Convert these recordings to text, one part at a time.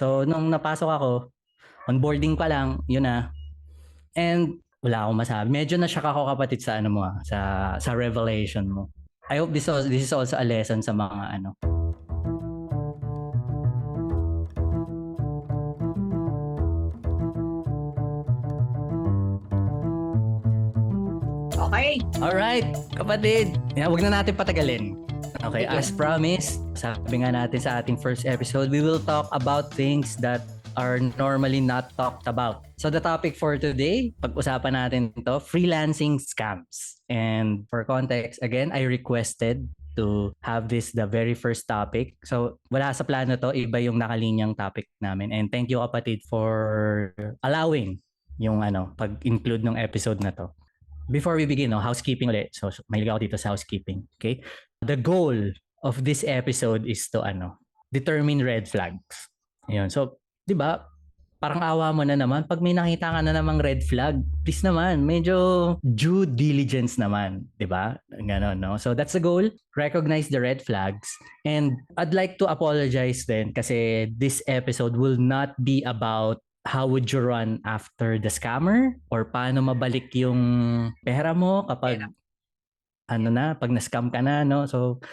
So, nung napasok ako, onboarding pa lang, yun na. And wala akong masabi. Medyo na-shock ako kapatid sa ano mo, sa revelation mo. I hope this is also a lesson sa mga ano. Okay. Alright, kapatid. Huwag na natin patagalin. Okay, as promised, sabi nga natin sa ating first episode, we will talk about things that are normally not talked about. So the topic for today, pag-usapan natin ito, freelancing scams. And for context, again, I requested to have this the very first topic. So wala sa plano to, iba yung nakalinyang topic namin. And thank you kapatid for allowing yung pag-include ng episode na to. Before we begin, housekeeping ulit. So mahilig ako dito sa housekeeping. Okay? The goal of this episode is to determine red flags. Ayun. So, 'di ba? Parang awa mo na naman pag may nakita ka na namang red flag. Please naman, medyo due diligence naman, 'di ba? Ganon, no? So that's the goal. Recognize the red flags. And I'd like to apologize then kasi this episode will not be about how would you run after the scammer or paano mabalik yung pera mo kapag pag na-scam ka na, no? So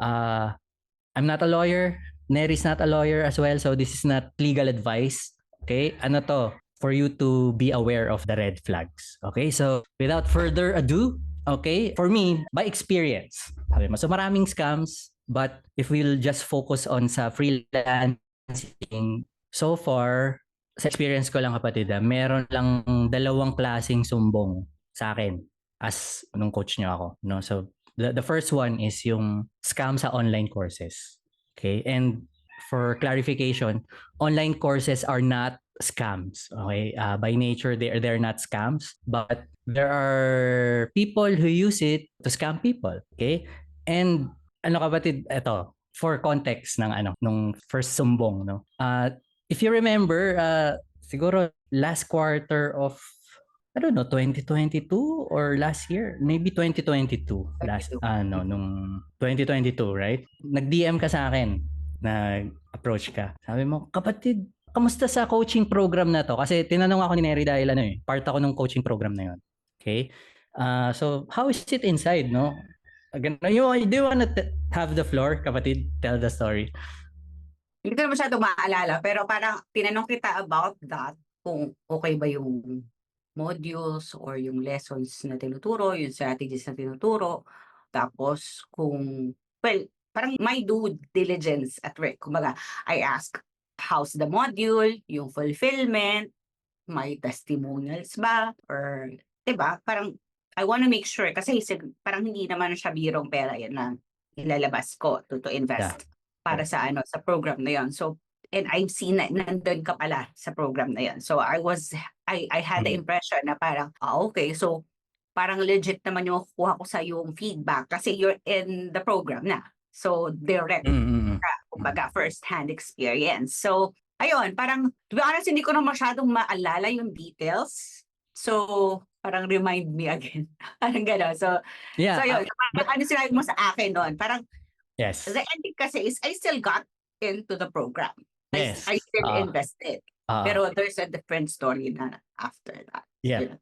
I'm not a lawyer. Neri's not a lawyer as well, so this is not legal advice. Okay? Ano to? For you to be aware of the red flags. Okay? So without further ado, okay, for me, by experience, sabi mo, so maraming scams, but if we'll just focus on sa freelancing, so far, sa experience ko lang kapatid, meron lang 2 klaseng sumbong sa akin as nung coach niyo ako, no? So the first one is yung scam sa online courses. Okay? And for clarification, online courses are not scams. Okay? By nature, they're not scams, but there are people who use it to scam people. Okay? And kapatid, ito, for context ng nung first sumbong, no? If you remember, siguro last quarter of, I don't know, 2022 or last year, maybe 2022, nung 2022, right? Nag-DM ka sa akin, nag-approach ka. Sabi mo, kapatid, kamusta sa coaching program na to? Kasi tinanong ako ni Neri dahil part ako ng coaching program na yun. Okay? So, how is it inside, no? Do you want to have the floor, kapatid? Tell the story. Hindi ko na masyadong maalala, pero parang tinanong kita about that, kung okay ba yung modules or yung lessons na tinuturo, yung strategies na tinuturo. Tapos parang my due diligence at work. Kumbaga, I ask, how's the module, yung fulfillment, may testimonials ba? Or, diba, parang I want to make sure, kasi parang hindi naman siya birong pera yan na ilalabas ko to invest. Yeah. Para sa sa program na yon. So, and I've seen na nandun ka pala sa program na yon. So I had the impression na parang, okay, so parang legit naman yung kuha ko sa yung feedback kasi you're in the program na. So direct, kumbaga first-hand experience. So, ayun, parang, to be honest, hindi ko na masyadong maalala yung details. So, parang remind me again. Parang gano'n. So, yeah, so yun, ano sinabi mo sa akin doon? Parang, yes. The ending kasi is I still got into the program. Yes. I still invested. Pero there's a different story na after that. Yeah.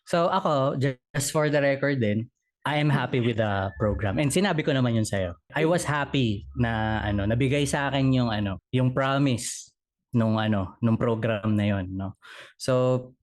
So ako, just for the record din, I am happy with the program. And sinabi ko naman yun sa'yo. I was happy na nabigay sa akin yung promise nung program na yun, no. So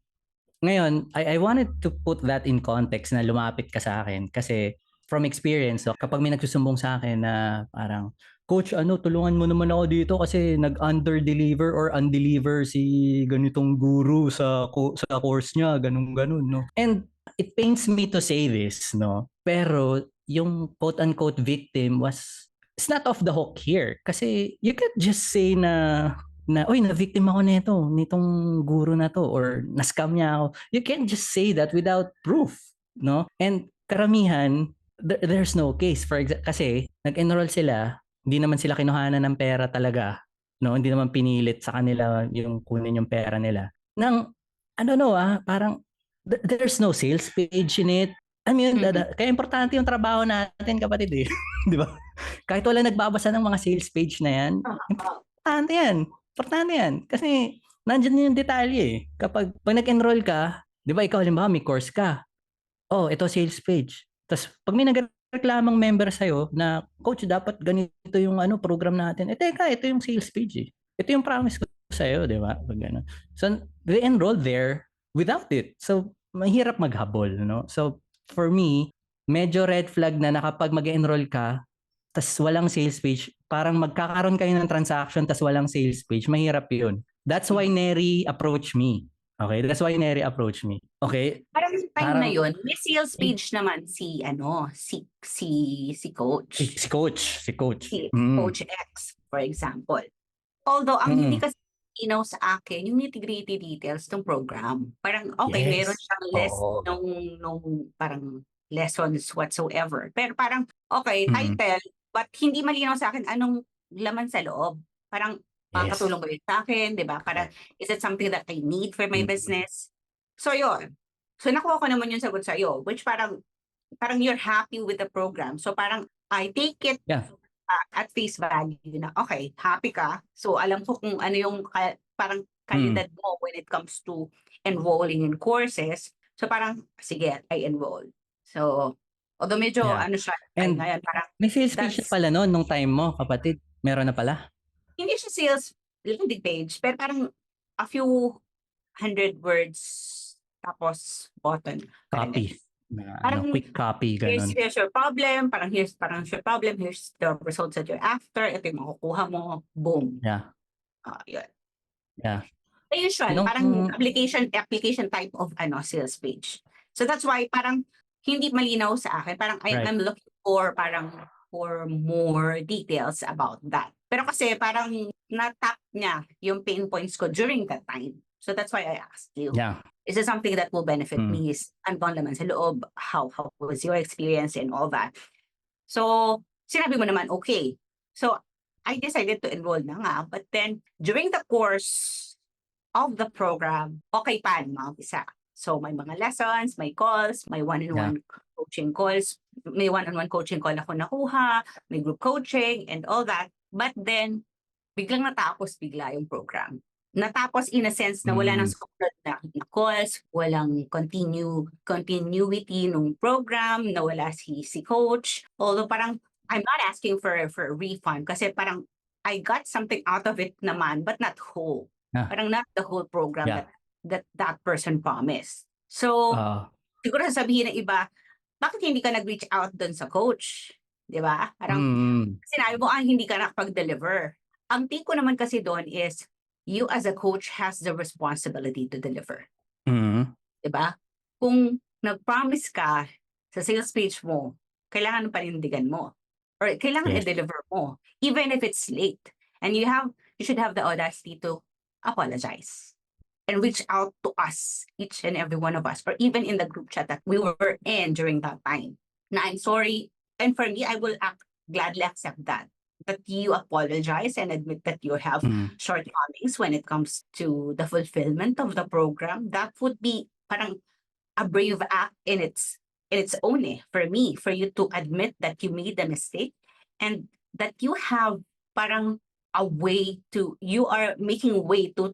ngayon, I wanted to put that in context na lumapit ka sa akin kasi from experience, so kapag may nagsusumbong sa akin na parang, Coach, tulungan mo naman ako dito kasi nag-under-deliver or undeliver si ganitong guru sa course niya, ganun, no? And it pains me to say this, no? Pero yung quote-unquote victim it's not off the hook here. Kasi you can't just say oy, na-victim ako nitong guru na to or na-scam niya ako. You can't just say that without proof, no? And karamihan, there's no case. For example, kasi nag-enroll sila, hindi naman sila kinuhanan ng pera talaga, no? Hindi naman pinilit sa kanila yung kunin yung pera nila. Parang there's no sales page in it. I mean, kaya importante yung trabaho natin, kapatid, eh. Di ba? Kahit wala nagbabasa ng mga sales page na yan, importante yan. Importante yan. Kasi nandyan yung detalye eh. Pag nag-enroll ka, di ba ikaw halimbawa may course ka. Oh, ito sales page. Tapos pag may nagreklamang member sa'yo na, coach, dapat ganito yung program natin. Teka, ito yung sales page eh. Ito yung promise ko sa'yo, di ba? Pag gano'n. So, they enroll there without it. So, mahirap maghabol, no? So, for me, medyo red flag na kapag mag-enroll ka, tas walang sales page, parang magkakaroon kayo ng transaction tas walang sales page, mahirap yun. That's why Neri approached me. Okay? That's why Neri approached me. Okay? Parang sa time na Parang yun, may sales page naman si coach. si coach. Si Mm. Coach X, for example. Although, ang hindi Mm. kasi inaw sa akin, yung nitty-gritty details ng program. Parang, okay, meron Yes. siyang list Oo. nung parang lessons whatsoever. Pero parang, okay, Mm. title, but hindi malinaw sa akin anong laman sa loob. Parang, Yes. makakatulong ba yun sa akin, di ba? Parang, is it something that I need for my Mm. business? So, yun. So, nakuha ko naman yung sagot sa'yo, which parang you're happy with the program. So, parang, I take it Yeah. at face value na, okay, happy ka. So, alam ko kung ano yung parang kalidad mo when it comes to enrolling in courses. So, parang, sige, I enroll. So, although medyo, Yeah. siya, And ngayon, parang, may sales page na that's, pala noon nung time mo, kapatid. Meron na pala. hindi siya sales landing page, pero parang a few hundred words, tapos button. Parang, Copy. Na, parang quick copy, ganun. here's your problem, parang here's your problem, here's the results that you're after, ito yung makukuha mo, boom. Yeah. Yun. Yeah. Usual, Nung, parang application type of sales page. So that's why parang hindi malinaw sa akin. Parang right. I'm looking for more details about that. Pero kasi parang na-tap niya yung pain points ko during that time. So that's why I asked you. Yeah. Is it something that will benefit Mm. me? Ano bang laman sa loob? How was your experience and all that? So, sinabi mo naman, okay. So, I decided to enroll na nga. But then, during the course of the program, okay pa, mga isa. So, may mga lessons, may calls, may one-on-one coaching calls, may one-on-one coaching call ako nakuha, may group coaching and all that. But then, biglang natapos yung program. Natapos in a sense na wala nang sumunod na calls, walang continuity nung program, nawala si coach. Although parang, I'm not asking for a refund kasi parang I got something out of it naman, but not whole. Yeah. Parang not the whole program Yeah. that person promised. So, siguro sasabihin ng iba, bakit hindi ka nag-reach out dun sa coach? Di ba? Parang, sinabi mo, hindi ka nakapag-deliver. Ang take ko naman kasi doon is, you as a coach has the responsibility to deliver. Mm-hmm. Diba? Kung nag-promise ka sa sales page mo, kailangan panindigan mo. Or kailangan i-deliver mo. Even if it's late. And you should have the audacity to apologize. And reach out to us, each and every one of us. Or even in the group chat that we were in during that time. Na I'm sorry. And for me, I will gladly accept that you apologize and admit that you have shortcomings when it comes to the fulfillment of the program. That would be parang a brave act in its own for me, for you to admit that you made a mistake and that you have parang a way to, you are making way to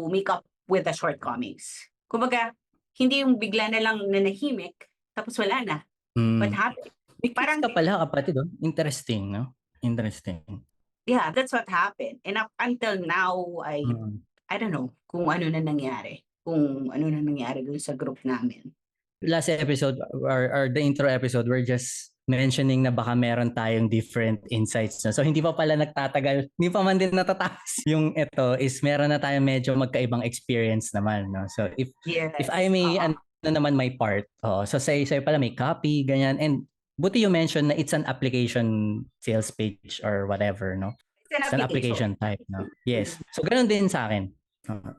make up with the shortcomings. Kumbaga, hindi yung bigla na lang nanahimik, tapos wala na. What happened? Parang ka pala, kapatid. Interesting, no? Interesting. Yeah, that's what happened. And up until now, I don't know kung ano na nangyari. Kung ano na nangyari dun sa group namin. Last episode, or the intro episode, we're just mentioning na baka meron tayong different insights. No? So, hindi pa pala nagtatagal. Hindi pa man din natatapos. Yung ito is meron na tayong medyo magkaibang experience naman. No? So, if I may, ano naman my part. So, sa'yo pala may copy, ganyan. And buti you mentioned na it's an application sales page or whatever, no? It's an application type, no? Yes. So, ganun din sa akin.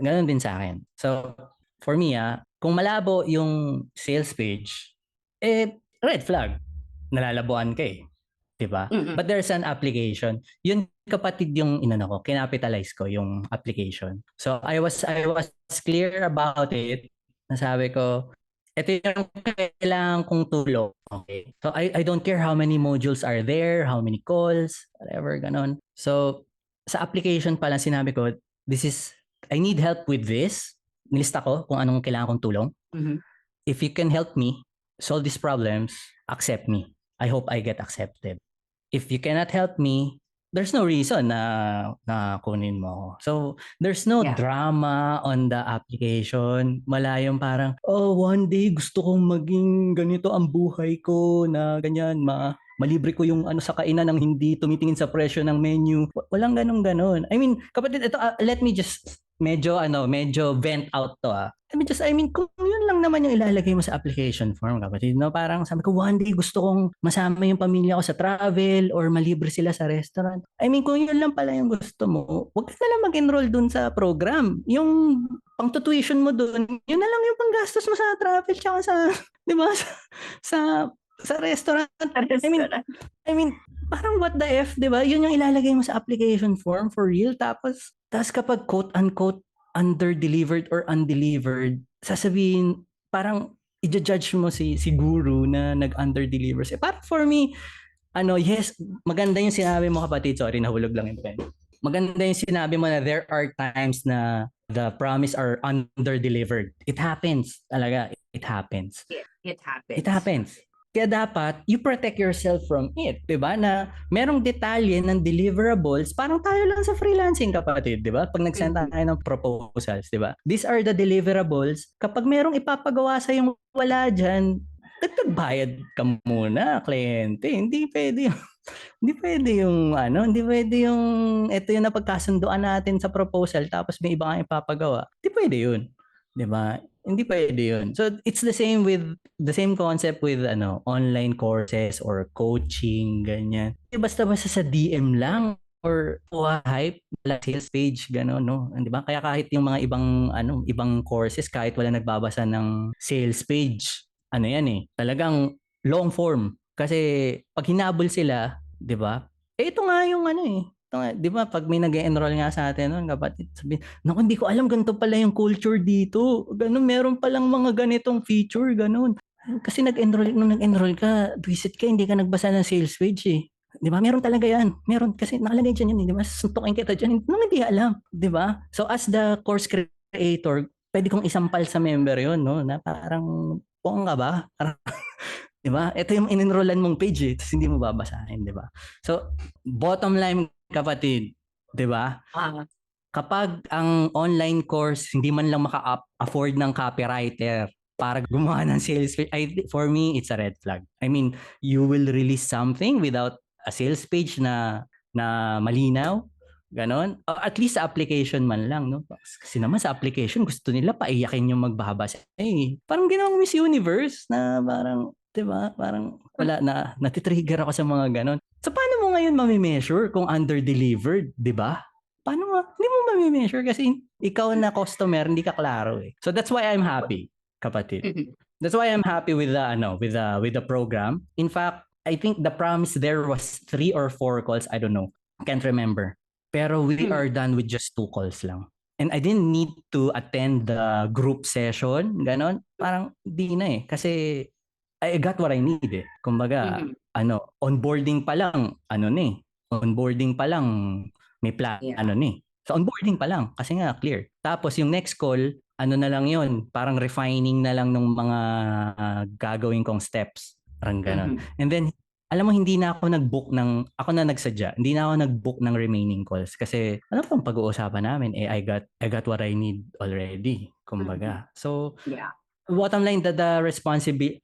Ganun din sa akin. So, for me, kung malabo yung sales page, red flag. Nalalabuan ka eh. Diba? But there's an application. Yun, kapatid, yung kinapitalize ko yung application. So, I was clear about it. Nasabi ko, ito yung kailangan kong tulong. Okay. So, I don't care how many modules are there, how many calls, whatever, ganon. So, sa application pa lang sinabi ko, I need help with this. Nilista ko kung anong kailangan kong tulong. Mhm. If you can help me solve these problems, accept me. I hope I get accepted. If you cannot help me, there's no reason na kunin mo ako. So, there's no Yeah. drama on the application. Wala yung parang, oh, one day gusto kong maging ganito ang buhay ko na ganyan, malibre ko yung ano sa kainan ng hindi tumitingin sa presyo ng menu. Walang ganun. I mean, kapatid, ito, let me just medyo vent out to I mean, kung yun lang naman yung ilalagay mo sa application form, kapatid, no? Parang sabi ko, one day gusto kong masama yung pamilya ko sa travel or malibre sila sa restaurant. I mean, kung yun lang pala yung gusto mo, wag ka na lang mag-enroll dun sa program. Yung pang-tuition mo dun, yun na lang yung panggastos mo sa travel tsaka sa, di ba, sa restaurant. I mean, parang what the F, di ba? Yun yung ilalagay mo sa application form for real. Tapos kapag quote-unquote under-delivered or undelivered, sasabihin, parang i-judge mo si guru na nag-under-deliver. Parang for me, yes, maganda yung sinabi mo, kapatid. Sorry, nahulog lang yung pen. Maganda yung sinabi mo na there are times na the promise are under-delivered. It happens. Talaga, it happens. It happens. It happens. Kaya dapat, you protect yourself from it, di ba? Na merong detalye ng deliverables, parang tayo lang sa freelancing, kapatid, di ba? Pag nag-send tayo ng proposals, di ba? These are the deliverables. Kapag merong ipapagawa sa yung wala dyan, dagdag bayad ka muna, kliyente. Hindi pwede yung ito yung napagkasunduan natin sa proposal tapos may iba kang ipapagawa. Hindi pwede yun. Di ba? Hindi pwede yun. So it's the same concept with online courses or coaching, ganyan. Basta-basta sa DM lang or hype, sales page, gano'n, no? Di ba? Kaya kahit yung mga ibang courses, kahit wala nagbabasa ng sales page, talagang long form. Kasi pag hinabol sila, 'di ba? Ito nga yung ito nga, 'di ba, pag may nag-enroll nga sa atin noon, kapatid, sabi, naku, hindi ko alam ganito pala yung culture dito. Ganun, meron palang mga ganitong feature, ganun. Kasi nung nag-enroll ka, visit ka, hindi ka nagbasa ng sales page eh. 'Di ba? Meron talaga 'yan. Meron kasi nakalagay diyan yan, 'di ba? Suntukin kita diyan. Nung hindi alam, 'di ba? So as the course creator, pwede kong isampal sa member 'yon, no? Na parang buong ka ba? Parang, di ba? Ito yung in-enrollan mong page eh, tapos hindi mo babasahin, di ba? So, bottom line, kapatid, di ba? Kapag ang online course hindi man lang maka-afford ng copywriter para gumawa ng sales page, for me, it's a red flag. I mean, you will release something without a sales page na malinaw, ganon. At least sa application man lang, no? Kasi naman sa application, gusto nila paiyakin yung magbabasa. Parang ginawang Miss Universe na parang, di ba? Parang wala na, natitrigger ako sa mga ganon. So, paano mo ngayon mami-measure kung under-delivered, di ba? Paano nga? Hindi mo mami-measure kasi ikaw na customer, hindi ka klaro eh. So, that's why I'm happy, kapatid. That's why I'm happy with the program. In fact, I think the promise there was 3 or 4 calls. I don't know. Can't remember. Pero we are done with just 2 calls lang. And I didn't need to attend the group session. Ganon. Parang di na eh. Kasi I got what I need eh. Kumbaga, onboarding pa lang, onboarding pa lang, may plan, So onboarding pa lang, kasi nga clear. Tapos yung next call, na lang yon, parang refining na lang ng mga gagawin kong steps. Parang ganon. And then, alam mo, hindi na ako ako na nagsadya, hindi na ako nag-book ng remaining calls kasi ano pang pag-uusapan namin, I got what I need already, kumbaga. So, bottom line, the responsibility,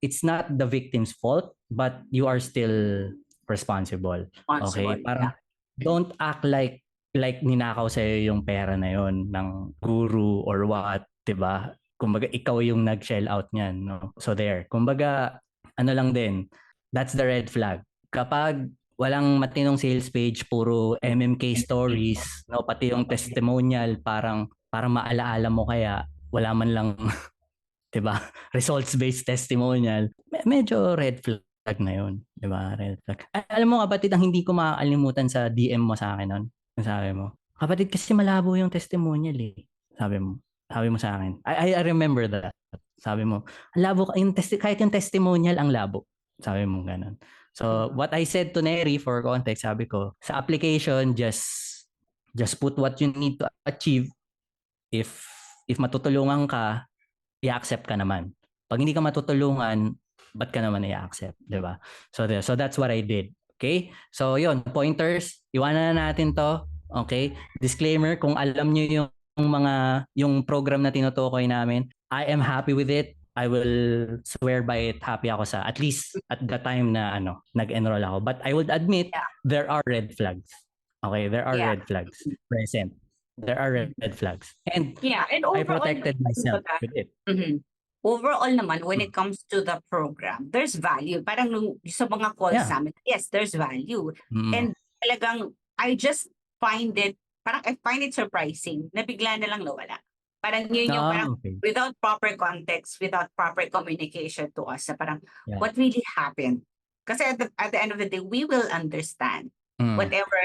it's not the victim's fault, but you are still responsible. Okay? Parang, don't act like ninakaw sa'yo yung pera na yon ng guru or what, diba? Kumbaga, ikaw yung nag-shell out niyan, no? So there, kumbaga, lang din, that's the red flag. Kapag walang matinong sales page, puro MMK stories, no, pati yung testimonial, parang maalaala mo kaya wala man lang 'di ba? Results-based testimonial. Medyo red flag na 'yon, 'di ba? Red flag. Alam mo, kapatid, ang hindi ko makakalimutan sa DM mo sa akin noon. Sabi mo, kapatid, kasi malabo yung testimonial eh. Sabi mo sa akin. I remember that. Sabi mo, ang labo kahit yung testimonial ang labo. Sabi mo ganun. So, what I said to Neri, for context, sabi ko, sa application, just Just put what you need to achieve. If matutulungan ka, i-accept ka naman. Pag hindi ka matutulungan, ba't ka naman i-accept, di ba? So that's what I did. Okay? So yun, pointers, iwanan na natin to. Okay? Disclaimer, kung alam nyo yung program na tinutukoy namin, I am happy with it. I will swear by it. Happy ako sa, at least at the time na nag-enroll ako. But I would admit, Yeah. there are red flags. Okay? There are Yeah. red flags present. There are red flags. And Yeah, and I overall, protected myself with it. Mhm. Overall naman, when it comes to the program, there's value. Parang sa mga calls Yeah. namin, yes, there's value. Mm. And talagang, I just find it, parang I find it surprising na bigla na lang nawala. Parang yun yung parang Okay. without proper context, without proper communication to us, na parang Yeah. what really happened. Kasi at the end of the day, we will understand whatever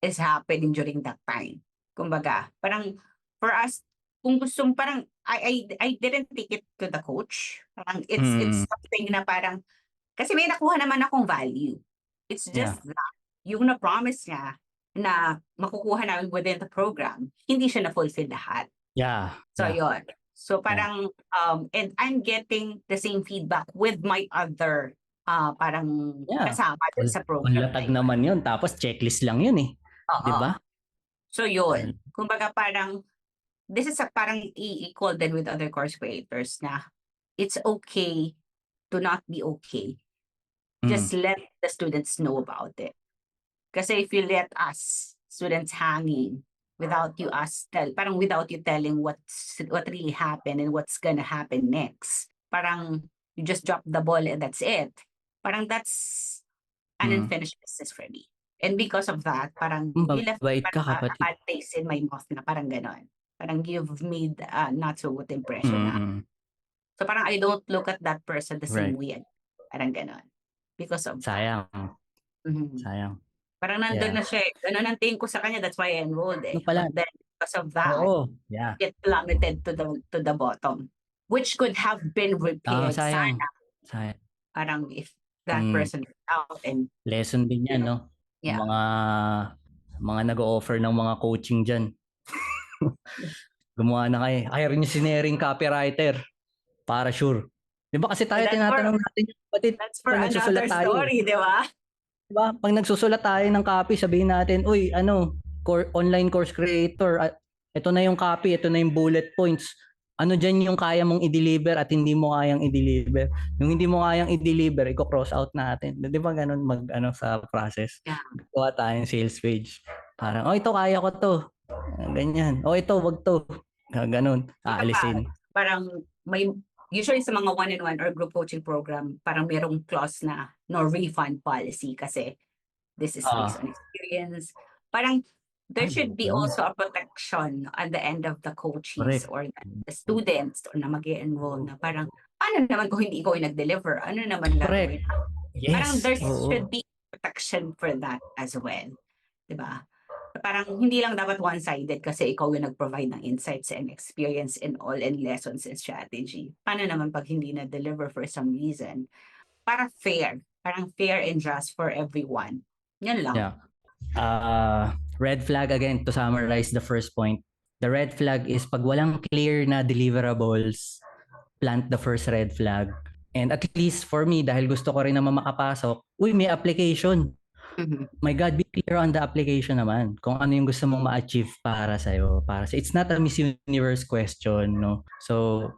is happening during that time. Kumbaga, parang for us, kung gusto parang I didn't take it to the coach. Parang it's something na parang kasi may nakuha naman akong value. It's just that yung na-promise niya na makukuha namin within the program, hindi siya na-fulfill lahat. Yeah. So yun. So parang and I'm getting the same feedback with my other parang kasama dun sa program. Latag naman yun. Tapos checklist lang yun eh. Di ba? So yun. Kumbaga parang this is a parang equal then with other course creators na it's okay to not be okay. Just let the students know about it. Kasi if you let us students hanging without you parang without you telling what really happened and what's gonna happen next, parang you just drop the ball and that's it. Parang that's an unfinished business for me. And because of that, parang you left a bad taste in my mouth na parang ganon. Parang you've made not so good impression na. So parang I don't look at that person the same way. Parang ganon. Because of sayang. that. Sayang. Parang nandun na siya eh. Ganon ang tingin ko sa kanya, that's why I enrolled eh. But then because of that, it plummeted to the bottom. Which could have been repaired. Sayang. Parang if that person is out and lesson din yan, no? Yeah. Mga nag-o-offer ng mga coaching dyan. Gumawa na kayo. Hire niyo si Nering copywriter. Para sure. Di ba kasi tayo tinatanong natin yung kapatid. That's for another story, di ba? Diba? Pag nagsusulat tayo ng copy, sabihin natin, uy, online course creator, ito na yung copy, ito na yung bullet points. Ano dyan yung kaya mong i-deliver at hindi mo kayang i-deliver. Yung hindi mo kayang i-deliver, i-cross out natin. Di ba ganun sa process? Yeah. Gawa tayong sales page. Parang, ito kaya ko to. Ganyan. Ito, wag to. Ganun. Aalisin. Parang may usually sa mga one-on-one or group coaching program, parang merong clause na no refund policy kasi this is based on experience. Parang there should be also a protection at the end of the coaches or the students na mag-enroll na parang, ano naman kung hindi ikaw yung nag-deliver? Ano naman gagawin? Yes. Parang there should be protection for that as well. Diba? Parang hindi lang dapat one-sided kasi ikaw yung nag-provide ng insights and experience and all and lessons and strategy. Paano naman pag hindi na-deliver for some reason? Parang fair and just for everyone. Yan lang. Yeah. Red flag again, to summarize the first point. The red flag is pag walang clear na deliverables, plant the first red flag. And at least for me, dahil gusto ko rin naman makapasok, may application. My God, be clear on the application naman. Kung ano yung gusto mong ma-achieve para sa'yo. It's not a Miss Universe question, no? So,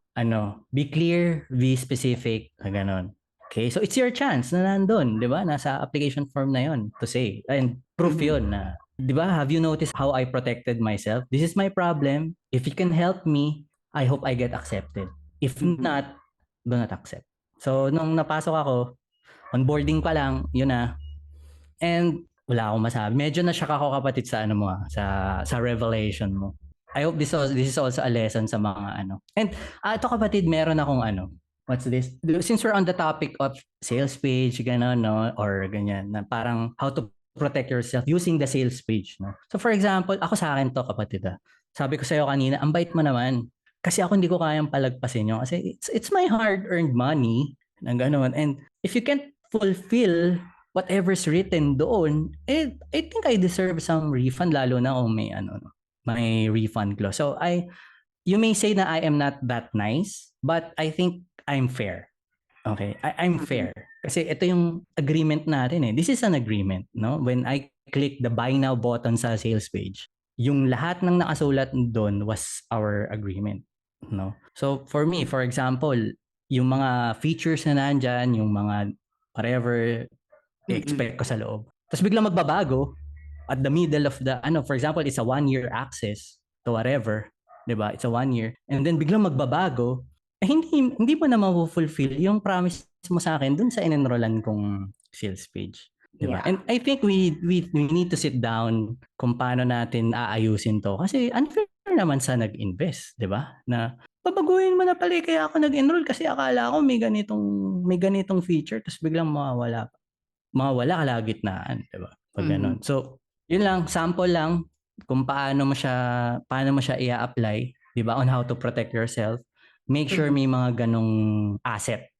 be clear, be specific, ganon. Okay, so it's your chance na nandun, di ba? Nasa application form na yon to say. And proof yun na, di ba? Have you noticed how I protected myself? This is my problem. If you can help me, I hope I get accepted. If not, do not accept. So, nung napasok ako, onboarding pa lang, yun na. And wala akong masabi. Medyo na-shock ako kapatid sa sa revelation mo. I hope this is also a lesson sa mga And ito kapatid, meron akong what's this? Since we're on the topic of sales page, gano'n, no? Or ganyan, na parang how to protect yourself using the sales page, no? So for example, ako sa akin to kapatid, sabi ko sa'yo kanina, ang bait mo naman. Kasi ako hindi ko kayang palagpasin yun. Kasi it's my hard-earned money, na gano'n. And if you can't fulfill whatever's written doon, I think I deserve some refund, lalo na kung may may refund clause. So you may say na I am not that nice, but I think I'm fair. Okay, I'm fair. Kasi ito yung agreement natin eh. This is an agreement, no? When I click the buy now button sa sales page, yung lahat ng nakasulat doon was our agreement, no? So for me, for example, yung mga features na nandyan, yung mga whatever expect ko sa loob. Tapos biglang magbabago at the middle of the, for example, it's a 1-year access to whatever, 'di ba? It's a 1 year. And then biglang magbabago, hindi mo na ma-fulfill yung promise mo sa akin dun sa in-enrollan kong sales page. Diba? Yeah. And I think we need to sit down kung paano natin aayusin to. Kasi unfair naman sa nag-invest, di ba? Na babaguhin mo na pala kaya ako nag-enroll kasi akala ko may ganitong feature tapos biglang mawawala kalagitnaan, di ba? Pag ganun. So, yun lang, sample lang kung paano mo siya i-apply, di ba? On how to protect yourself. Make sure may mga ganong asset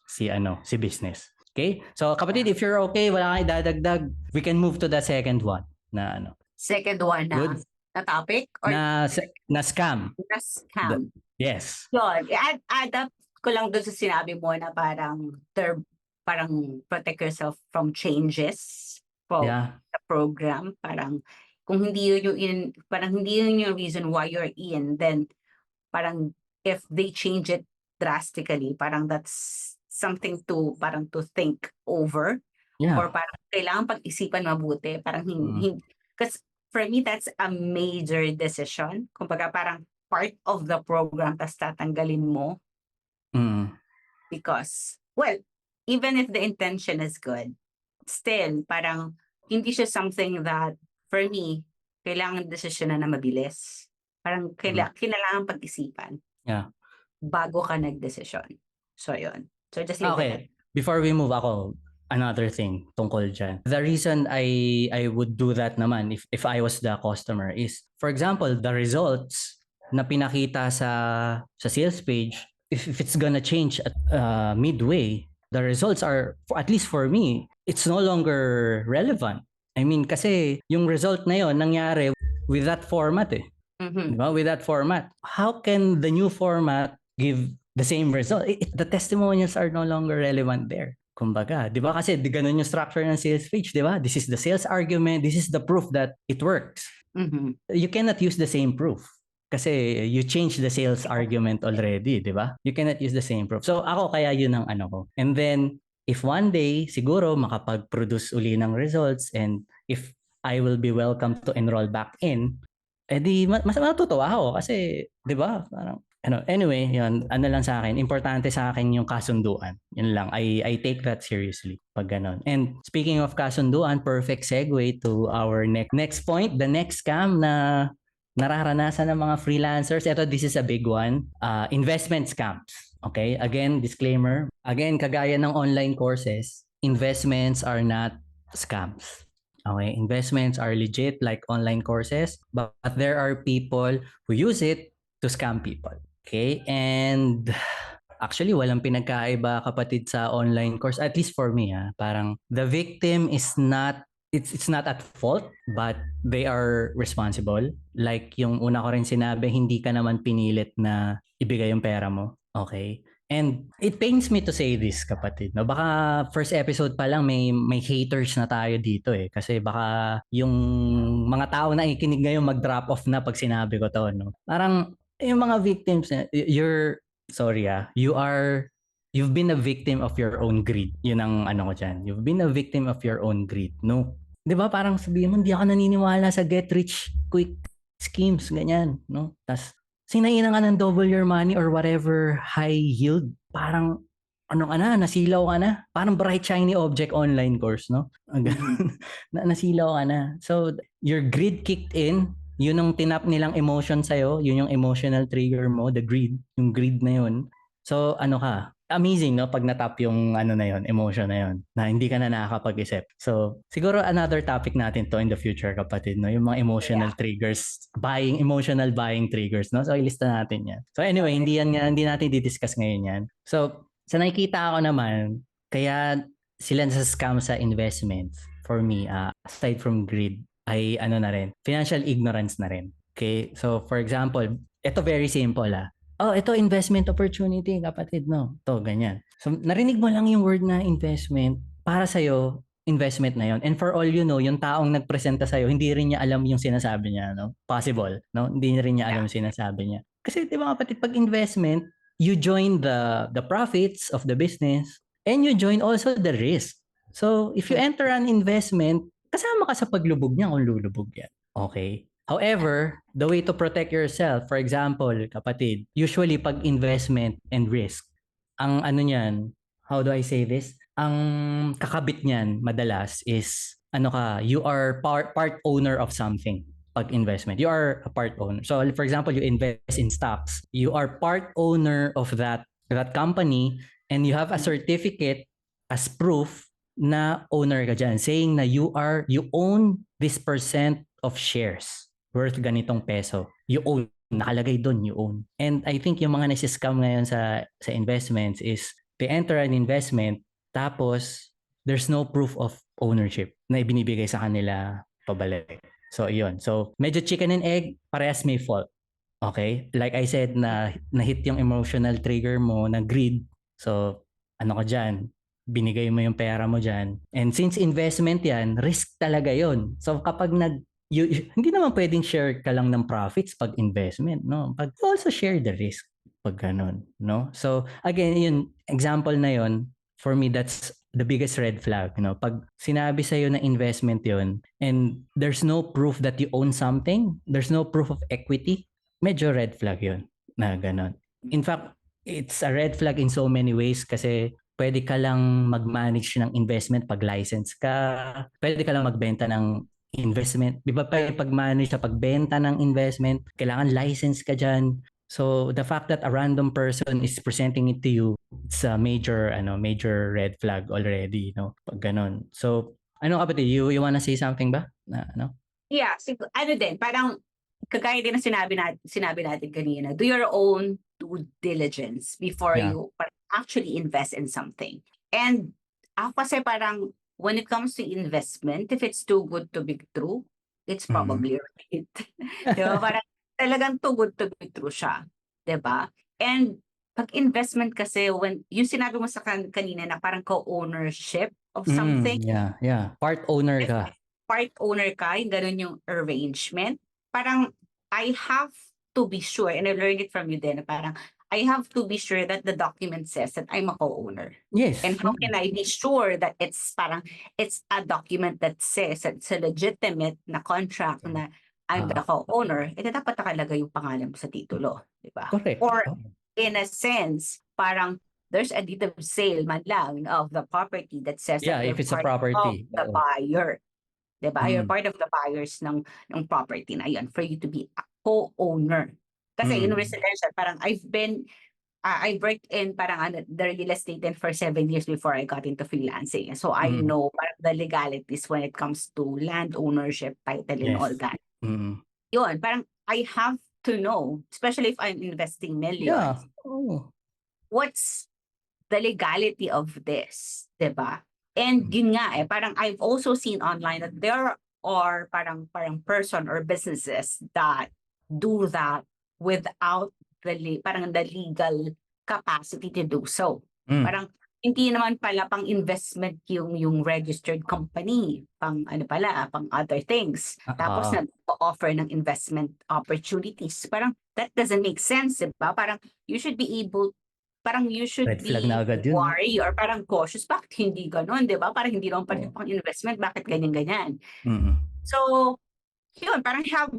si business. Okay? So kapatid, if you're okay, wala kang idadagdag, we can move to the second one na Second one na, Good. na topic or na scam. na scam. Yes. Yun, add up ko lang doon sa sinabi mo na parang protect yourself from changes from Yeah. the program. Parang kung hindi yun yung reason why you're in, then parang if they change it drastically, parang that's something to think over. Yeah. Or parang kailangan pag-isipan mabuti. Parang hindi. Because for me, that's a major decision. Kumbaga parang part of the program tas tatanggalin mo. Because, well, even if the intention is good, still, parang hindi siya something that, for me, kailangan desisyon na mabilis. Parang kailangan pag-isipan. Yeah. Bago ka nagdesisyon. So, yun. So, just leave it. Before we move ako, another thing tungkol dyan. The reason I would do that naman if I was the customer is, for example, the results na pinakita sa sales page, if it's gonna change at midway, the results are, at least for me, it's no longer relevant. I mean, kasi yung result na yon nangyari with that format eh. Diba? With that format. How can the new format give the same result? The testimonials are no longer relevant there. Kumbaga, di ba? Kasi ganun yung structure ng sales page, di ba? This is the sales argument. This is the proof that it works. You cannot use the same proof. Kasi you changed the sales argument already, di ba? You cannot use the same proof. So ako kaya yun ang ko. And then, if one day, siguro makapag-produce uli ng results and if I will be welcome to enroll back in, di mas matutuwa ako kasi, di ba? Parang, anyway, yun, lang sa akin, importante sa akin yung kasunduan. Yun lang, I take that seriously pag ganon. And speaking of kasunduan, perfect segue to our next point, the next scam na nararanasan ng mga freelancers. This is a big one, investment scams. Okay, again, disclaimer. Again, kagaya ng online courses, investments are not scams. Okay, investments are legit like online courses, but there are people who use it to scam people. Okay, and actually walang pinagkaiba kapatid sa online course, at least for me. Parang the victim is not, it's not at fault, but they are responsible. Like yung una ko rin sinabi, hindi ka naman pinilit na ibigay yung pera mo. Okay? And it pains me to say this, kapatid. No? Baka first episode pa lang may haters na tayo dito eh. Kasi baka yung mga tao na ikinig ngayon mag-drop off na pag sinabi ko to. No? Parang yung mga victims, you've been a victim of your own greed. Yun ang ko dyan. You've been a victim of your own greed. No? Di ba parang sabihin mo, hindi ako naniniwala sa get rich quick schemes, ganyan. No? Tas sinayin na nga ng double your money or whatever high yield, parang nasilaw ka na. Parang bright shiny object online course, no? Nasilaw ka na. So, your greed kicked in. Yun ang tinap nilang emotion sa'yo. Yun yung emotional trigger mo, the greed. Yung greed na yun. So, amazing, no? Pag natap yung na yun, emotion na yun, na hindi ka na nakakapag-isip. So, siguro another topic natin to in the future, kapatid, no? Yung mga emotional triggers, emotional buying triggers, no? So, ilista natin yan. So, anyway, hindi natin di-discuss ngayon yan. So, sa nakikita ako naman, kaya sila sa scam sa investments, for me, aside from greed, ay ano na rin, financial ignorance na rin. Okay? So, for example, ito very simple Oh, ito investment opportunity, kapatid, no? Ito, ganyan. So, narinig mo lang yung word na investment, para sa'yo, investment na yon. And for all you know, yung taong nagpresenta sa'yo, hindi rin niya alam yung sinasabi niya, no? Possible, no? Hindi rin niya alam Yeah. yung sinasabi niya. Kasi, di ba kapatid, pag investment, you join the profits of the business and you join also the risk. So, if you enter an investment, kasama ka sa paglubog niya kung lulubog yan. Okay? However, the way to protect yourself, for example, kapatid, usually pag investment and risk, ang ano niyan, how do I say this? Ang kakabit niyan madalas is ano ka, you are part owner of something pag investment. You are a part owner. So for example, you invest in stocks. You are part owner of that company and you have a certificate as proof na owner ka dyan, saying na you own this percent of shares worth ganitong peso. You own. Nakalagay doon, you own. And I think yung mga nasi-scam ngayon sa investments is they enter an investment tapos there's no proof of ownership na ibinibigay sa kanila pabalik. So, yun. So, medyo chicken and egg, parehas may fault. Okay? Like I said, na-hit yung emotional trigger mo na greed. So, ano ka dyan? Binigay mo yung pera mo dyan. And since investment yan, risk talaga yon. So, kapag hindi naman pwedeng share ka lang ng profits pag investment, no? Pag also share the risk pag ganun, no? So, again, yun, example na yon, for me, that's the biggest red flag, you know? Pag sinabi sa'yo na investment yon and there's no proof that you own something, there's no proof of equity, medyo red flag yun na ganun. In fact, it's a red flag in so many ways kasi pwede ka lang mag-manage ng investment pag license ka, pwede ka lang magbenta ng investment. Di ba pag-manage sa pagbenta ng investment, kailangan license ka dyan. So the fact that a random person is presenting it to you, it's a major red flag already, no? Pag ganun. So, ano kapatid, you wanna say something ba? Na, ano? Yeah, ano din, parang kagaya din na sinabi natin kanina, do your own due diligence before Yeah. you actually invest in something. And ako kasi parang when it comes to investment, if it's too good to be true, it's probably right. Di ba? Parang talagang too good to be true siya. Di ba? And pag investment kasi, when yung sinabi mo sa kanina na parang co-ownership of something, Yeah. Part owner ka. part owner ka, yung ganun yung arrangement, parang I have to be sure, and I learned it from you din, parang I have to be sure that the document says that I'm a co-owner. Yes. And how can I be sure that it's a document that says that it's a legitimate na contract na I'm the co-owner, dapat nakalagay yung pangalan mo sa titulo, di ba? Correct. Or in a sense, parang there's a deed of sale man lang of the property that says Yeah, that you're if it's a part of property. the buyer. Diba? You're Mm. part of the buyers ng property na yun for you to be a co-owner. Kasi in residential, parang I worked in parang the real estate for 7 years before I got into freelancing. So I know parang the legalities when it comes to land ownership, title, and all Yes. that. Mm. Yun, parang I have to know, especially if I'm investing millions, Yeah. Oh. what's the legality of this, diba? And yun nga parang I've also seen online that there are parang person or businesses that do that without parang the legal capacity to do so. Parang hindi naman pala pang investment yung registered company, pang pang other things. Tapos nag-offer ng investment opportunities. Parang that doesn't make sense, diba? Parang you should be Red flag na agad yun. worry or parang cautious. Bakit hindi ganon, di ba? Parang hindi naman pala pang investment. Bakit ganyan-ganyan? So, yun, parang have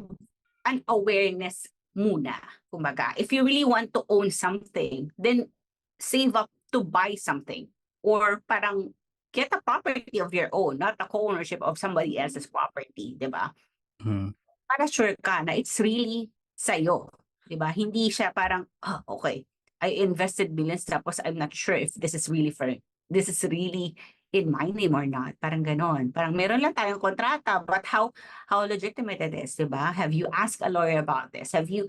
an awareness muna. Kumbaga, if you really want to own something, then save up to buy something. Or parang get a property of your own, not a co-ownership of somebody else's property, di ba? Para sure ka na it's really sa'yo. Di ba? Hindi siya parang, okay, I invested millions tapos I'm not sure if this is really in my name or not. Parang ganon. Parang meron lang tayong kontrata, but how legitimate it is, diba? Have you asked a lawyer about this? Have you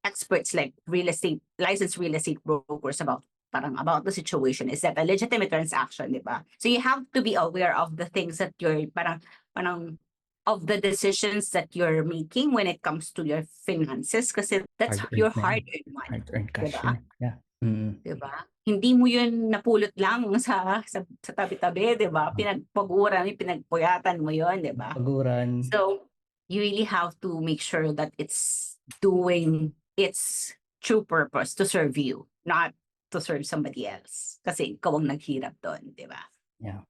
experts like licensed real estate brokers about parang about the situation, is that a legitimate transaction, di ba? So you have to be aware of the things that you're parang of the decisions that you're making when it comes to your finances kasi that's your Hard-earned na yan. hard-earned money, Hard-earned di cash ba? yun. Yeah. Mm. Di ba? Hindi mo yun napulot lang sa tabi-tabi, di ba? Pinagpaguran, pinagpuyatan mo yun, di ba? Paguran. So, you really have to make sure that it's doing its true purpose to serve you, not to serve somebody else. Kasi ikaw ang naghirap doon, di ba? Yeah.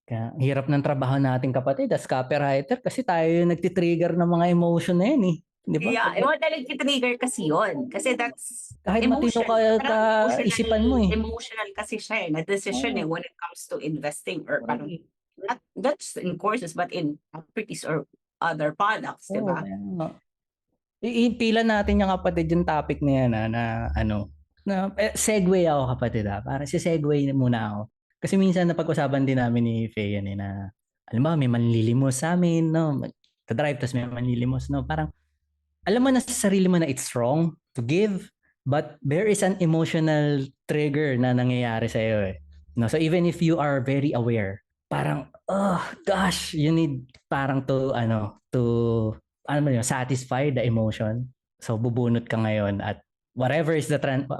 Kaya hirap ng trabaho natin kapatid as copywriter kasi tayo yung nagtitrigger ng mga emotion na yun eh. Di ba? Yeah, madaling trigger kasi yun. Kasi that's Kahit matino emotion. ka isipan mo eh. Emotional kasi siya eh, na decision eh when it comes to investing or parang not just in courses but in properties or other products, di ba? Iipilan natin yung kapatid yung topic na yan na segue ako kapatid Parang si segue muna ako. Kasi minsan napag-usapan din namin ni Faye yan na alam mo may manlilimos sa amin, no? Drive tas may manlilimos, no? Parang alam mo na sa sarili mo na it's wrong to give, but there is an emotional trigger na nangyayari sa iyo eh. No, so even if you are very aware, parang oh gosh, you need parang to satisfy the emotion. So bubunot ka ngayon at whatever is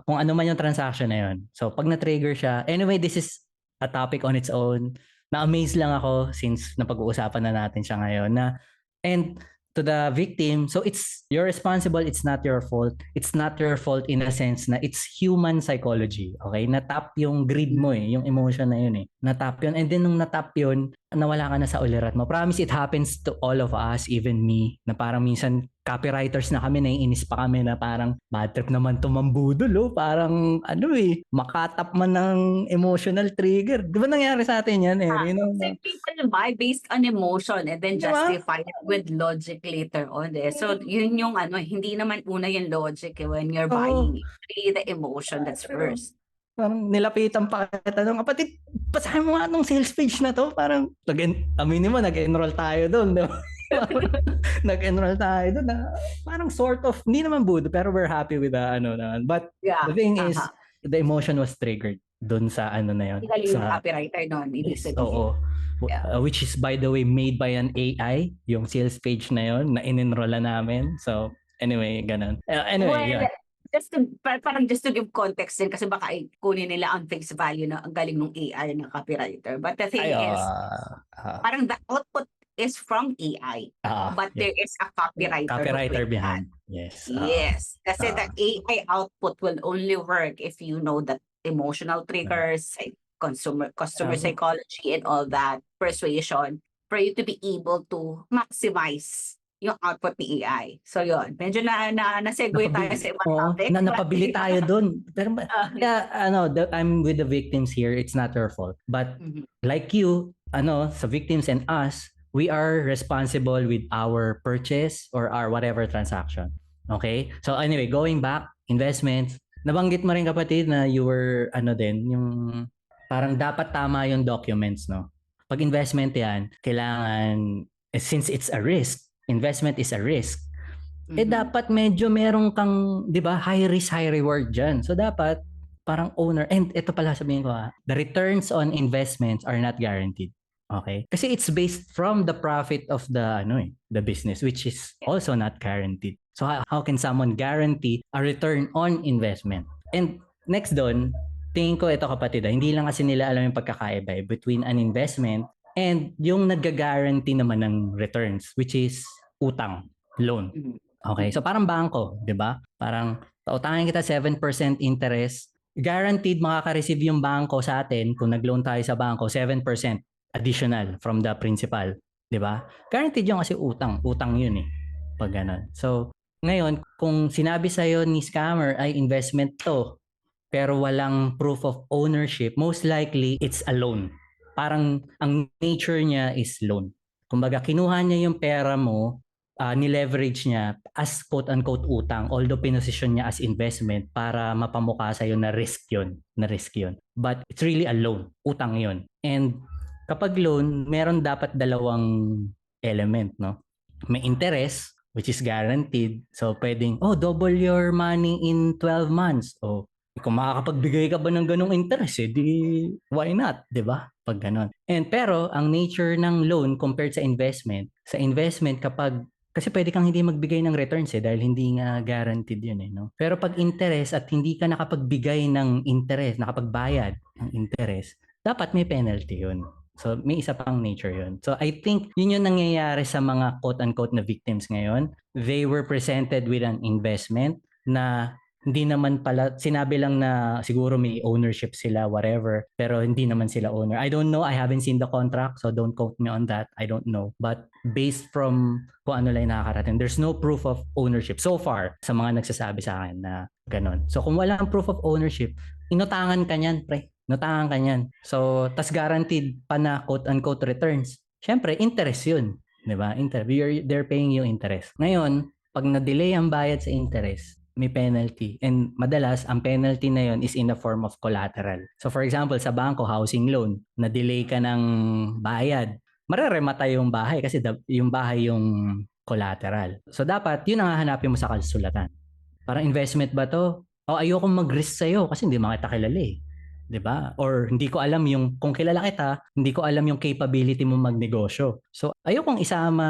kung ano man yung transaction na yun. So pag na-trigger siya, anyway, this is a topic on its own. Na-amaze lang ako since napag-uusapan na natin siya ngayon and to the victim, so you're responsible, it's not your fault. It's not your fault in a sense na it's human psychology. Okay? Natap yung greed mo yung emotion na yun Natap yun. And then nung natap yun, nawala ka na sa ulirat mo. Promise it happens to all of us, even me, na parang minsan copywriters na kami, naiinis pa kami na parang bad trip naman to mambudol Parang makatap man ng emotional trigger. Di ba nangyari sa atin yan Kasi people buy based on emotion and then Diba? justify it with logic later on So yun yung hindi naman una yung logic when you're buying. It's really the emotion that's first. Parang nilapitan pa kita nung kapatid, basahin mo nga nung sales page na to. Parang, aminin mo, nag-enroll tayo doon. Nag-enroll tayo doon na parang sort of, hindi naman budo, pero we're happy with But the thing is, the emotion was triggered doon sa na yun. Galing yung copywriter noon, ibig sabihin. Oo. Which is, by the way, made by an AI, yung sales page na yun, na in-enrollan namin. So, anyway, ganun. Yeah. Parang just to give context din kasi baka kunin nila ang face value na ang galing ng AI na copywriter. But the thing is, parang the output is from AI. But there is a copywriter behind. Yes. Yes. Kasi the AI output will only work if you know that emotional triggers, customer psychology and all that, persuasion, for you to be able to maximize yung output ni AI. So yun, medyo na-segue tayo sa ibang topic. Napabili tayo dun. Pero I'm with the victims here. It's not your fault. But like you, sa victims and us, we are responsible with our purchase or our whatever transaction. Okay? So anyway, going back, investments. Nabanggit mo rin kapatid na you were yung parang dapat tama yung documents, no? Pag investment yan, kailangan, since it's a risk, investment is a risk. Dapat medyo meron kang, 'di ba, high risk, high reward diyan. So dapat parang owner, and ito pala sabihin ko the returns on investments are not guaranteed. Okay? Kasi it's based from the profit of the business, which is also not guaranteed. So how can someone guarantee a return on investment? And next doon, tingin ko ito kapatid, hindi lang kasi nila alam yung pagkakaiba between an investment and yung nag-guarantee naman ng returns, which is utang, loan. Okay, so parang bangko, di ba? Parang pautangin kita 7% interest, guaranteed makaka-receive yung bangko sa atin kung nag-loan tayo sa bangko, 7% additional from the principal, di ba? Guaranteed yung kasi utang yun pag ganun. So, ngayon, kung sinabi sa'yo ni scammer ay investment to, pero walang proof of ownership, most likely it's a loan. Parang ang nature niya is loan. Kumbaga, kinuha niya yung pera mo, ni-leverage niya as quote-unquote utang, although pinosisyon niya as investment para mapamukha sa'yo na risk yun. But it's really a loan. Utang yun. And kapag loan, meron dapat dalawang element, no? May interest, which is guaranteed. So, pwedeng, double your money in 12 months. Kung makakapagbigay ka ba ng ganong interest, di why not, di ba? Pag ganon. And pero, ang nature ng loan compared sa investment kapag, kasi pwede kang hindi magbigay ng returns dahil hindi nga guaranteed yun no? Pero pag interest at hindi ka nakapagbigay ng interest, nakapagbayad ng interest, dapat may penalty yun. So, may isa pang nature yun. So, I think yun yung nangyayari sa mga quote-unquote na victims ngayon. They were presented with an investment na hindi naman pala, sinabi lang na siguro may ownership sila, whatever, pero hindi naman sila owner. I don't know, I haven't seen the contract, so don't quote me on that. I don't know. But based from kung ano lang nakakarating, there's no proof of ownership so far sa mga nagsasabi sa akin na ganun. So kung walang proof of ownership, inutangan ka niyan, pre. Inutangan ka niyan. So, tas guaranteed pa na quote-unquote returns. Siyempre, interest yun. Di ba? They're paying you interest. Ngayon, pag na-delay ang bayad sa interest, may penalty. And madalas, ang penalty na yon is in the form of collateral. So for example, sa bangko, housing loan, na-delay ka ng bayad, mareremata yung bahay kasi yung bahay yung collateral. So dapat, yun ang hahanapin mo sa kasulatan. Parang investment ba to? O ayokong mag-risk sa'yo kasi hindi makita kilala eh. 'Di ba? Or hindi ko alam yung kung kilala kita, hindi ko alam yung capability mo magnegosyo. So ayokong isama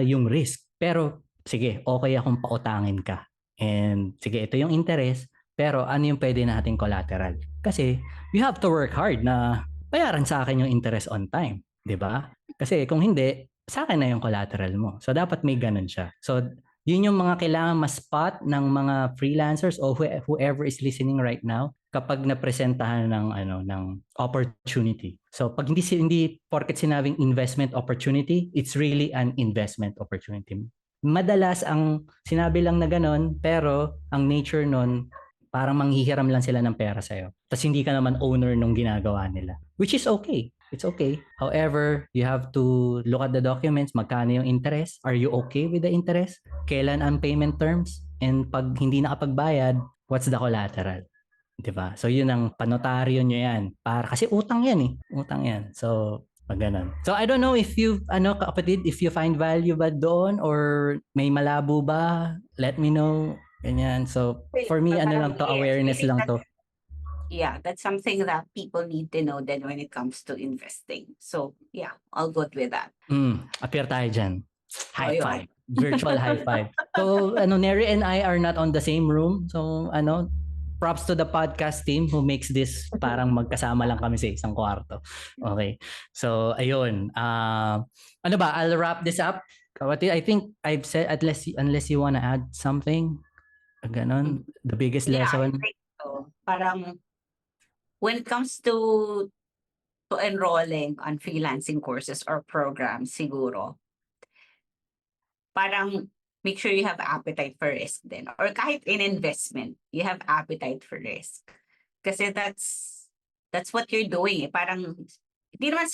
yung risk. Pero sige, okay akong pautangin ka. And sige, ito yung interest, pero ano yung pwede nating collateral? Kasi you have to work hard na bayaran sa akin yung interest on time, 'di ba? Kasi kung hindi, sa akin na yung collateral mo. So dapat may ganun siya. So yun yung mga kailangan ma-spot ng mga freelancers o whoever is listening right now kapag napresentahan ng opportunity. So pag hindi porket sinabing investment opportunity, it's really an investment opportunity. Madalas ang sinabi lang na ganon, pero ang nature nun parang manghihiram lang sila ng pera sa'yo. Tapos hindi ka naman owner nung ginagawa nila. Which is okay. It's okay. However, you have to look at the documents, magkano yung interest, are you okay with the interest, kailan ang payment terms, and pag hindi nakapagbayad, what's the collateral? 'Di ba? So yun ang panotaryo nyo yan. Kasi utang yan eh. Utang yan. So pag ganun. So I don't know if you, kapatid, if you find value ba doon or may malabo ba, let me know. Ganyan. So for me, lang to, awareness lang to. Yeah, that's something that people need to know then when it comes to investing. So yeah, all good with that. Appear tayo dyan. High Ayun. five. Virtual high five. So, Neri and I are not on the same room. So, props to the podcast team who makes this parang magkasama lang kami sa isang kwarto. Okay. So, ayun. Ano ba? I'll wrap this up. I think I've said, unless you wanna add something. Ganon. The biggest lesson. I think so. Parang when it comes to enrolling on freelancing courses or programs, siguro, parang make sure you have appetite for risk din. Or kahit in investment, you have appetite for risk. Kasi that's what you're doing. Parang, hindi naman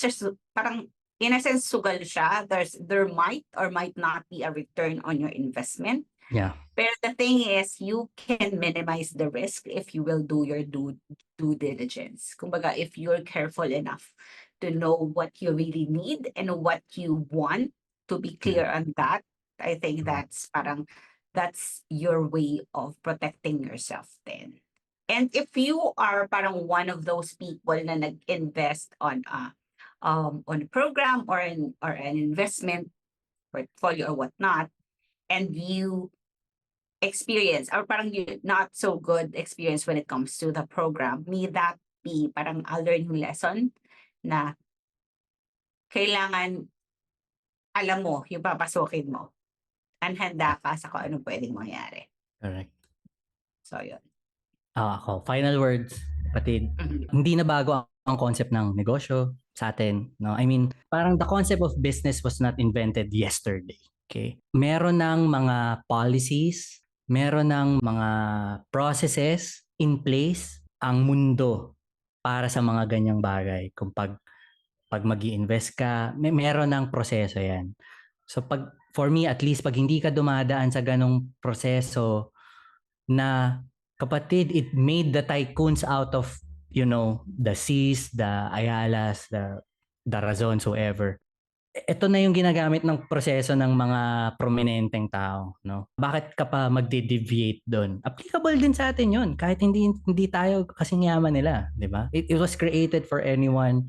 parang, in a sense, sugal siya. There might or might not be a return on your investment. Yeah. But the thing is, you can minimize the risk if you will do your due diligence. Kumbaga, if you're careful enough to know what you really need and what you want, to be clear on that, I think that's your way of protecting yourself then. And if you are parang one of those people na nag-invest on a program or an investment portfolio or whatnot, and you experience or parang not so good experience when it comes to the program, may that be parang a learning lesson na kailangan alam mo yung papasukin mo. Handa ka sa kung anong pwedeng mangyari. Correct. So, yun. Ako, final words, kapatid. Hindi na bago ang concept ng negosyo sa atin. No? I mean, parang the concept of business was not invented yesterday. Okay? Meron ng mga policies, meron ng mga processes in place ang mundo para sa mga ganyang bagay. Kung pag mag-i-invest ka, meron ng proseso yan. So for me, at least pag hindi ka dumadaan sa ganong proseso na kapatid, it made the tycoons out of, the Cs, the Ayalas, the Razons, whoever. ito na yung ginagamit ng proseso ng mga prominenteng tao, no? Bakit ka pa magde-deviate doon? Applicable din sa atin 'yun, kahit hindi tayo kasing yaman nila, 'di ba? It was created for anyone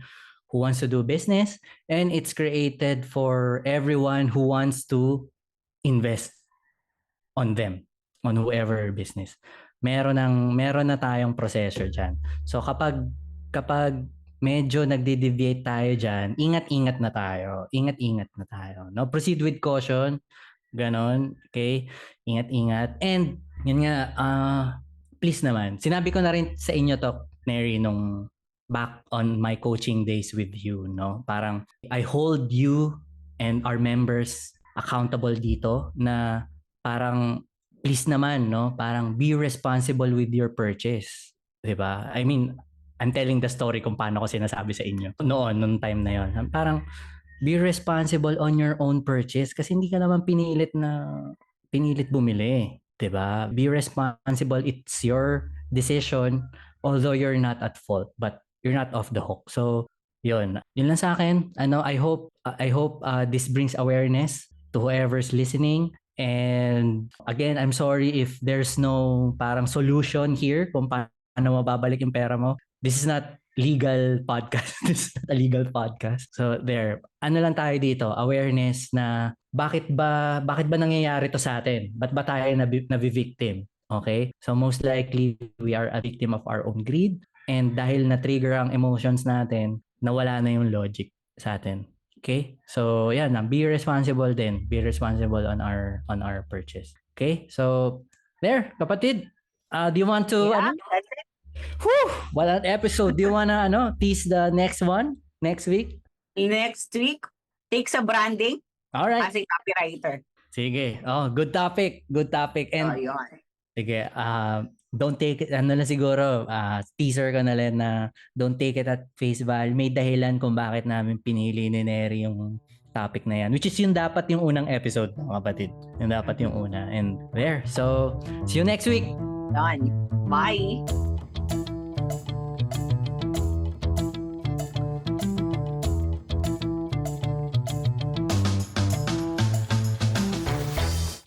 who wants to do business, and it's created for everyone who wants to invest on them, on whoever business. Meron na tayong proseso diyan. So kapag medyo nagde-deviate tayo diyan, ingat-ingat na tayo. Ingat-ingat na tayo, no? Proceed with caution, ganon. Okay? Ingat-ingat. And yun nga, please naman. Sinabi ko na rin sa inyo to, Neri, nung back on my coaching days with you, no? Parang I hold you and our members accountable dito na parang please naman, no? Parang be responsible with your purchase. 'Di ba? I mean, I'm telling the story kung paano ko sinasabi sa inyo nung time na yon. Parang be responsible on your own purchase kasi hindi ka naman pinilit bumili, 'di ba? Be responsible. It's your decision although you're not at fault, but you're not off the hook. So, yun. Yun lang sa akin. I hope this brings awareness to whoever's listening. And again, I'm sorry if there's no parang solution here kung paano mababalik yung pera mo. This is not legal podcast. This is not a legal podcast. So there, ano lang tayo dito, awareness na bakit ba nangyayari to sa atin? Ba't ba tayo nabi-victim? Okay? So most likely we are a victim of our own greed, and dahil na-trigger ang emotions natin, nawala na yung logic sa atin. Okay? So, yan, be responsible din. Be responsible on our purchase. Okay? So, there, kapatid. Do you want to Yeah, that's it. Whew, what an episode. Do you wanna tease the next one next week? Next week, take sa branding All right. as a copywriter. Sige. Oh, good topic. Good topic. So, And yun. sige, don't take it, ano na siguro, teaser ka na lang na don't take it at face value. May dahilan kung bakit namin pinili ni Neri yung topic na yan. Which is yung dapat yung unang episode, mga kapatid. Yung dapat yung una. And there. So, see you next week. Done. Bye.